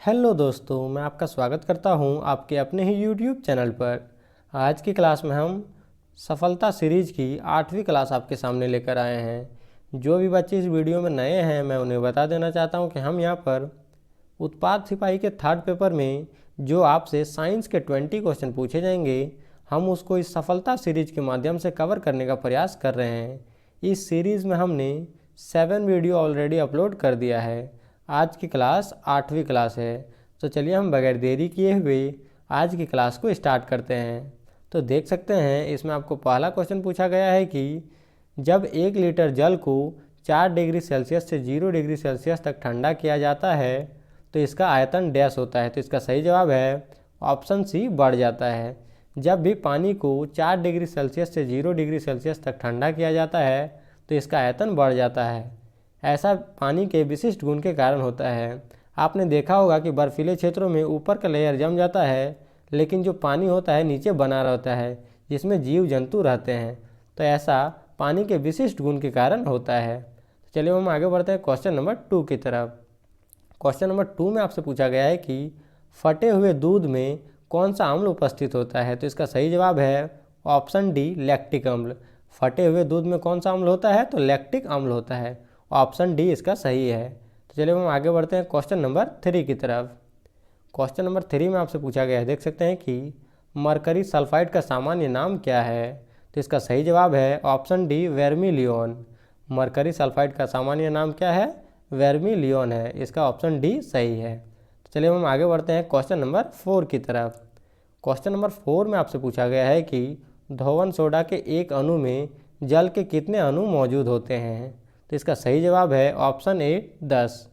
Hello दोस्तों, मैं आपका स्वागत करता हूं आपके अपने ही यूट्यूब चैनल पर। आज की क्लास में हम सफलता सीरीज की 8वीं क्लास आपके सामने लेकर आए हैं। जो भी बच्चे इस वीडियो में नए हैं, मैं उन्हें बता देना चाहता हूं कि हम यहां पर उत्पाद सिपाही के थर्ड पेपर में जो आपसे साइंस के 20 क्वेश्चन पूछे जाएंगे, हम उसको इस सफलता सीरीज के माध्यम से कवर करने का प्रयास कर रहे हैं। इस सीरीज़ में हमने 7 वीडियो ऑलरेडी अपलोड कर दिया है। आज की क्लास 8वीं क्लास है। तो चलिए हम बगैर देरी किए हुए आज की क्लास को स्टार्ट करते हैं। तो देख सकते हैं इसमें आपको पहला क्वेश्चन पूछा गया है कि जब 1 लीटर जल को 4 डिग्री सेल्सियस से 0 डिग्री सेल्सियस तक ठंडा किया जाता है तो इसका आयतन डैश होता है। तो इसका सही जवाब है ऑप्शन सी, बढ़ जाता है। जब भी पानी को 4 डिग्री सेल्सियस से 0 डिग्री सेल्सियस तक ठंडा किया जाता है तो इसका आयतन बढ़ जाता है। ऐसा पानी के विशिष्ट गुण के कारण होता है। आपने देखा होगा कि बर्फीले क्षेत्रों में ऊपर का लेयर जम जाता है, लेकिन जो पानी होता है नीचे बना रहता है, जिसमें जीव जंतु रहते हैं। तो ऐसा पानी के विशिष्ट गुण के कारण होता है। तो चलिए हम आगे बढ़ते हैं क्वेश्चन नंबर 2 की तरफ। क्वेश्चन नंबर 2 में आपसे पूछा गया है कि फटे हुए दूध में कौन सा अम्ल उपस्थित होता है। तो इसका सही जवाब है ऑप्शन डी, लैक्टिक अम्ल। फटे हुए दूध में कौन सा अम्ल होता है? तो लैक्टिक अम्ल होता है। ऑप्शन डी इसका सही है। तो चलिए हम आगे बढ़ते हैं क्वेश्चन नंबर 3 की तरफ। क्वेश्चन नंबर 3 में आपसे पूछा गया है, देख सकते हैं कि मरकरी सल्फाइड का सामान्य नाम क्या है। तो इसका सही जवाब है ऑप्शन डी, वेर्मिलियोन। मरकरी सल्फाइड का सामान्य नाम क्या है? वेर्मिलियोन है। इसका ऑप्शन डी सही है। तो चलिए हम आगे बढ़ते हैं क्वेश्चन नंबर 4 की तरफ। क्वेश्चन नंबर 4 में आपसे पूछा गया है कि धोवन सोडा के एक अणु में जल के कितने अणु मौजूद होते हैं। तो इसका सही जवाब है ऑप्शन ए, 10।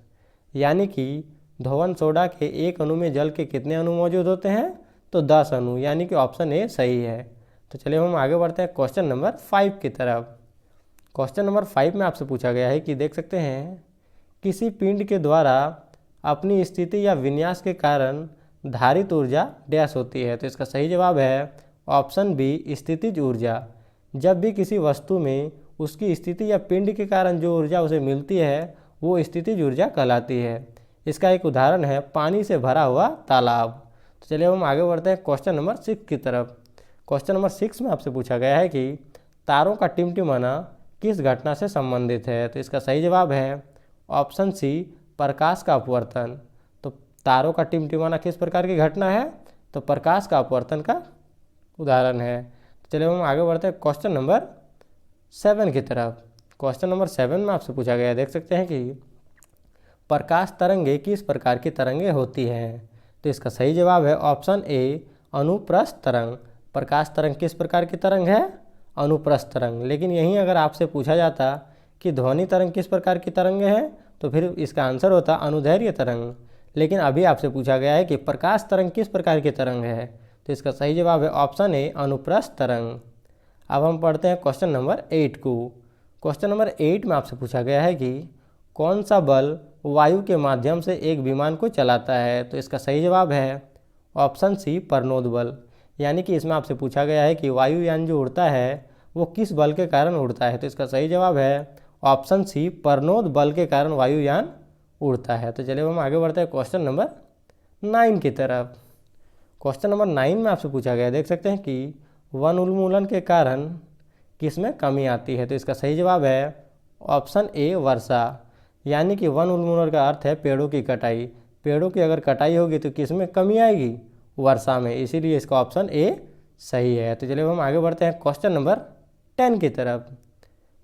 यानी कि धोवन सोडा के एक अणु में जल के कितने अणु मौजूद होते हैं? तो 10 अणु, यानी कि ऑप्शन ए सही है। तो चलिए हम आगे बढ़ते हैं क्वेश्चन नंबर 5 की तरफ। क्वेश्चन नंबर 5 में आपसे पूछा गया है कि देख सकते हैं किसी पिंड के द्वारा अपनी स्थिति या विन्यास के कारण धारित ऊर्जा डैश होती है। तो इसका सही जवाब है ऑप्शन बी, स्थितिज ऊर्जा। जब भी किसी वस्तु में उसकी स्थिति या पिंड के कारण जो ऊर्जा उसे मिलती है वो स्थितिज ऊर्जा कहलाती है। इसका एक उदाहरण है पानी से भरा हुआ तालाब। तो चलिए हम आगे बढ़ते हैं क्वेश्चन नंबर 6 की तरफ। क्वेश्चन नंबर 6 में आपसे पूछा गया है कि तारों का टिमटिमाना किस घटना से संबंधित है। तो इसका सही जवाब है ऑप्शन सी, प्रकाश का अपवर्तन। तो तारों का टिमटिमाना किस प्रकार की घटना है? तो प्रकाश का अपवर्तन का उदाहरण है। चलिए हम आगे बढ़ते हैं क्वेश्चन नंबर 7 की तरफ। क्वेश्चन नंबर 7 में आपसे पूछा गया है, देख सकते हैं कि प्रकाश तरंगे किस प्रकार की तरंगे होती हैं। तो इसका सही जवाब है ऑप्शन ए, अनुप्रस्थ तरंग। प्रकाश तरंग किस प्रकार की तरंग है? अनुप्रस्थ तरंग। लेकिन यहीं अगर आपसे पूछा जाता कि ध्वनि तरंग किस प्रकार की तरंग है तो फिर इसका आंसर होता अनुदैर्घ्य तरंग। लेकिन अभी आपसे पूछा गया है कि प्रकाश तरंग किस प्रकार की तरंग है, तो इसका सही जवाब है ऑप्शन ए, अनुप्रस्थ तरंग। अब हम पढ़ते हैं क्वेश्चन नंबर 8 को। क्वेश्चन नंबर 8 में आपसे पूछा गया है कि कौन सा बल वायु के माध्यम से एक विमान को चलाता है। तो इसका सही जवाब है ऑप्शन सी, परनोद बल। यानी कि इसमें आपसे पूछा गया है कि वायुयान जो उड़ता है वो किस बल के कारण उड़ता है। तो इसका सही जवाब है ऑप्शन सी, परनोद बल के कारण वायुयान उड़ता है। तो चलिए हम आगे बढ़ते हैं क्वेश्चन नंबर 9 की तरफ। क्वेश्चन नंबर 9 में आपसे पूछा गया है, देख सकते हैं कि वन उन्मूलन के कारण किस में कमी आती है। तो इसका सही जवाब है ऑप्शन ए, वर्षा। यानी कि वन उन्मूलन का अर्थ है पेड़ों की कटाई। पेड़ों की अगर कटाई होगी तो किस में कमी आएगी? वर्षा में। इसीलिए इसका ऑप्शन ए सही है। तो चलिए हम आगे बढ़ते हैं क्वेश्चन नंबर 10 की तरफ।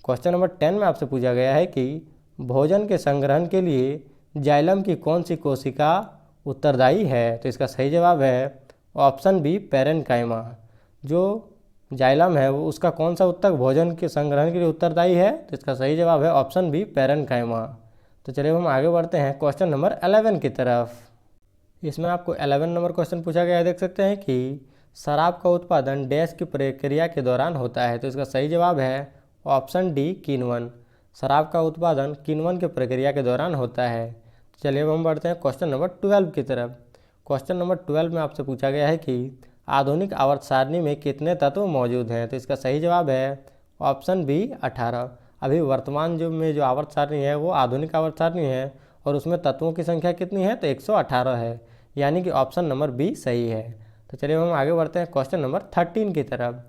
क्वेश्चन नंबर 10 में आपसे पूछा गया है कि भोजन के संग्रहण के लिए जाइलम की कौन सी कोशिका उत्तरदायी है। तो इसका सही जवाब है ऑप्शन बी, पैरेन्काइमा। जो जाइलम है वो उसका कौन सा ऊतक भोजन के संग्रहण के लिए उत्तरदायी है। तो इसका सही जवाब है ऑप्शन बी, पैरेन्काइमा। तो चलिए हम आगे बढ़ते हैं क्वेश्चन नंबर 11 की तरफ। इसमें आपको 11 नंबर क्वेश्चन पूछा गया है, देख सकते हैं कि शराब का उत्पादन डैश की प्रक्रिया के दौरान होता है। तो इसका सही जवाब है ऑप्शन डी, किण्वन। शराब का उत्पादन किण्वन की प्रक्रिया के दौरान होता है। चलिए अब हम बढ़ते हैं क्वेश्चन नंबर 12 की तरफ। क्वेश्चन नंबर 12 में आपसे पूछा गया है कि आधुनिक आवर्त सारणी में कितने तत्व मौजूद हैं। तो इसका सही जवाब है ऑप्शन बी, 18। अभी वर्तमान जो आवर्त सारणी है वो आधुनिक आवर्त सारणी है और उसमें तत्वों की संख्या कितनी है, तो 118 है, यानी कि ऑप्शन नंबर बी सही है। तो चलिए हम आगे बढ़ते हैं क्वेश्चन नंबर 13 की तरफ।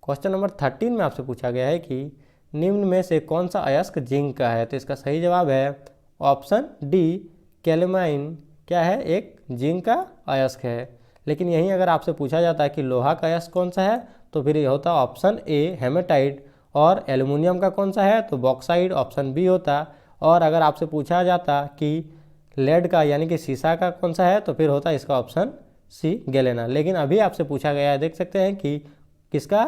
क्वेश्चन नंबर 13 में आपसे पूछा गया है कि निम्न में से कौन सा अयस्क जिंक का है, तो इसका सही जवाब है ऑप्शन डी कैलेमाइन। क्या है, एक जिंक का अयस्क है। लेकिन यहीं अगर आपसे पूछा जाता है कि लोहा का अयस्क कौन सा है, तो फिर ये होता ऑप्शन ए हेमेटाइट, और एल्युमिनियम का कौन सा है, तो बॉक्साइड, ऑप्शन बी होता। और अगर आपसे पूछा जाता कि लेड का यानी कि सीसा का कौन सा है, तो फिर होता इसका ऑप्शन सी गैलेना। लेकिन अभी आपसे पूछा गया है, देख सकते हैं कि किसका,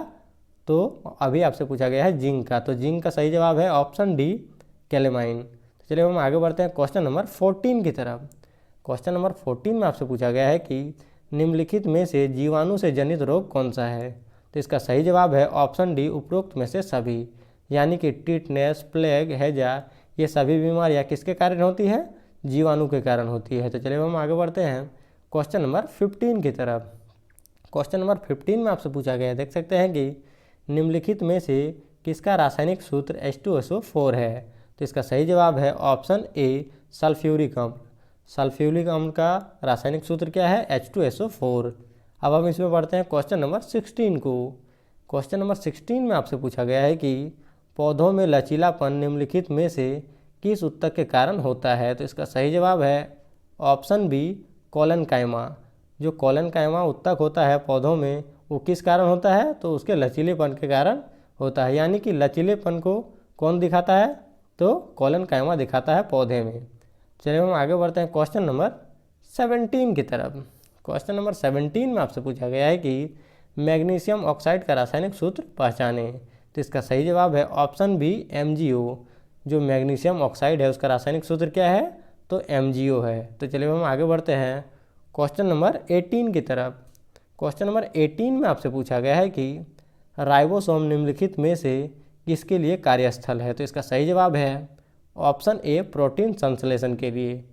तो अभी आपसे पूछा गया है जिंक का, तो जिंक का सही जवाब है ऑप्शन डी कैलेमाइन। तो चलिए हम आगे बढ़ते हैं क्वेश्चन नंबर 14 की तरफ। क्वेश्चन नंबर 14 में आपसे पूछा गया है कि निम्नलिखित में से जीवाणु से जनित रोग कौन सा है, तो इसका सही जवाब है ऑप्शन डी उपरोक्त में से सभी, यानी कि टिटनेस, प्लेग, हैजा, ये सभी बीमारियाँ किसके कारण होती है, जीवाणु के कारण होती है। तो चलिए हम आगे बढ़ते हैं क्वेश्चन नंबर 15 की तरफ। क्वेश्चन नंबर 15 में आपसे पूछा गया है, देख सकते हैं कि निम्नलिखित में से किसका रासायनिक सूत्र H2SO4 है, तो इसका सही जवाब है ऑप्शन ए सल्फ्यूरिक अम्ल। सल्फ्यूरिक अम्ल का रासायनिक सूत्र क्या है, H2SO4। अब हम इसमें बढ़ते हैं क्वेश्चन नंबर 16 को। क्वेश्चन नंबर 16 में आपसे पूछा गया है कि पौधों में लचीलापन निम्नलिखित में से किस उत्तक के कारण होता है, तो इसका सही जवाब है ऑप्शन बी कोलेनकाइमा। जो कोलेनकाइमा उत्तक होता है पौधों में, वो किस कारण होता है, तो उसके लचीलेपन के कारण होता है, यानी कि लचीलेपन को कौन दिखाता है, तो कोलेनकाइमा दिखाता है पौधे में। चलिए हम आगे बढ़ते हैं क्वेश्चन नंबर 17 की तरफ। क्वेश्चन नंबर 17 में आपसे पूछा गया है कि मैग्नीशियम ऑक्साइड का रासायनिक सूत्र पहचाने, तो इसका सही जवाब है ऑप्शन बी MgO। जो मैग्नीशियम ऑक्साइड है उसका रासायनिक सूत्र क्या है, तो MgO है। तो चलिए हम आगे बढ़ते हैं क्वेश्चन नंबर 18 की तरफ। क्वेश्चन नंबर 18 में आपसे पूछा गया है कि राइबोसोम निम्नलिखित में से किसके लिए कार्यस्थल है, तो इसका सही जवाब है ऑप्शन ए प्रोटीन संश्लेषण के लिए।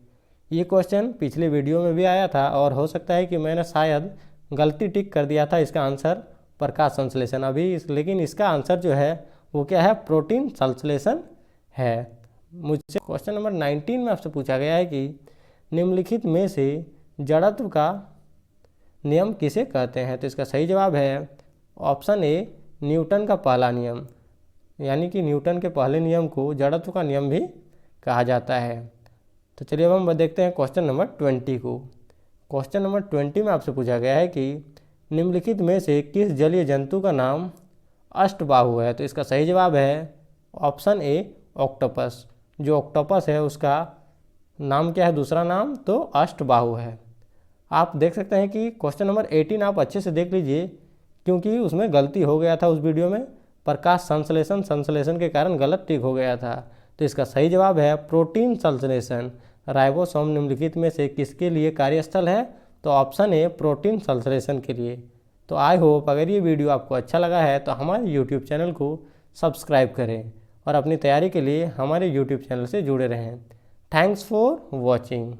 ये क्वेश्चन पिछले वीडियो में भी आया था और हो सकता है कि मैंने शायद गलती टिक कर दिया था इसका आंसर प्रकाश संश्लेषण अभी लेकिन इसका आंसर जो है वो क्या है, प्रोटीन संश्लेषण है। मुझसे क्वेश्चन नंबर 19 में आपसे पूछा गया है कि निम्नलिखित में से जड़त्व का नियम किसे कहते हैं, तो इसका सही जवाब है ऑप्शन ए न्यूटन का पहला नियम, यानी कि न्यूटन के पहले नियम को जड़त्व का नियम भी कहा जाता है। तो चलिए अब हम देखते हैं क्वेश्चन नंबर 20 को। क्वेश्चन नंबर 20 में आपसे पूछा गया है कि निम्नलिखित में से किस जलीय जंतु का नाम अष्टबाहु है, तो इसका सही जवाब है ऑप्शन ए ऑक्टोपस। जो ऑक्टोपस है उसका नाम क्या है, दूसरा नाम, तो अष्टबाहु है। आप देख सकते हैं कि क्वेश्चन नंबर 18 आप अच्छे से देख लीजिए, क्योंकि उसमें गलती हो गया था उस वीडियो में, प्रकाश संश्लेषण के कारण गलत टिक हो गया था। तो इसका सही जवाब है प्रोटीन संश्लेषण। राइबोसोम निम्नलिखित में से किसके लिए कार्यस्थल है, तो ऑप्शन ए प्रोटीन संश्लेषण के लिए। तो आई होप अगर ये वीडियो आपको अच्छा लगा है तो हमारे यूट्यूब चैनल को सब्सक्राइब करें और अपनी तैयारी के लिए हमारे यूट्यूब चैनल से जुड़े रहें। Thanks for watching.